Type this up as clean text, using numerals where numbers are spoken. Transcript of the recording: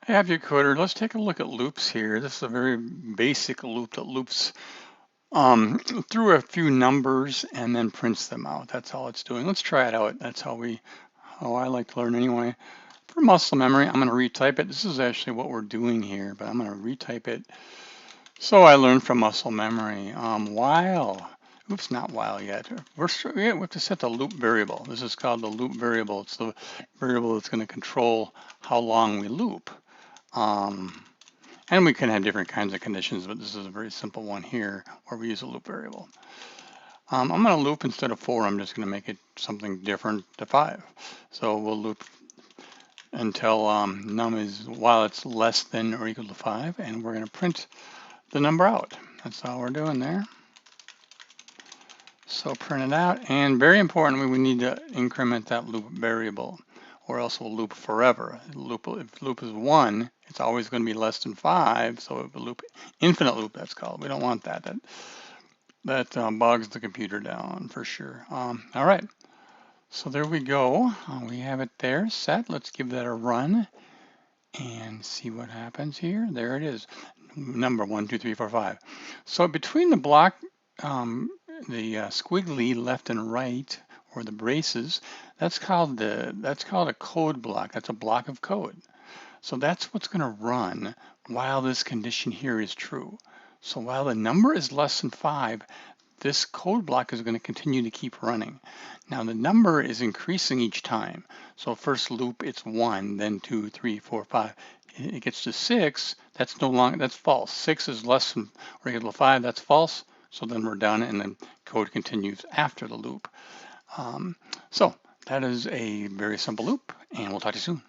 Hey, have you coder? Let's take a look at loops here. This is a very basic loop that loops through a few numbers and then prints them out. That's all it's doing. Let's try it out. That's how I like to learn anyway. For muscle memory, I'm going to retype it. This is actually what we're doing here, but I'm going to retype it so I learned from muscle memory. While, oops, not while yet. We have to set the loop variable. This is called the loop variable. It's the variable that's going to control how long we loop. And we can have different kinds of conditions, but this is a very simple one here where we use a loop variable. I'm going to loop instead of 4. I'm just going to make it something different to 5. So we'll loop until num is while it's less than or equal to 5, and we're going to print the number out. That's all we're doing there. So print it out, and very importantly, we need to increment that loop variable, or else we'll loop forever. If loop is 1, it's always going to be less than 5, so it will loop, infinite loop, that's called. We don't want that. That bogs the computer down for sure. All right, so there we go. We have it there set. Let's give that a run and see what happens here. There it is, number 1, 2, 3, 4, 5. So between the block, the squiggly left and right, or the braces, that's called a code block. That's a block of code. So that's what's going to run while this condition here is true. So while the number is less than 5, this code block is going to continue to keep running. Now the number is increasing each time. So first loop it's 1, then 2, 3, 4, 5. It gets to 6. That's false. 6 is less than or equal to 5. That's false. So then we're done, and then code continues after the loop. So that is a very simple loop, and we'll talk to you soon.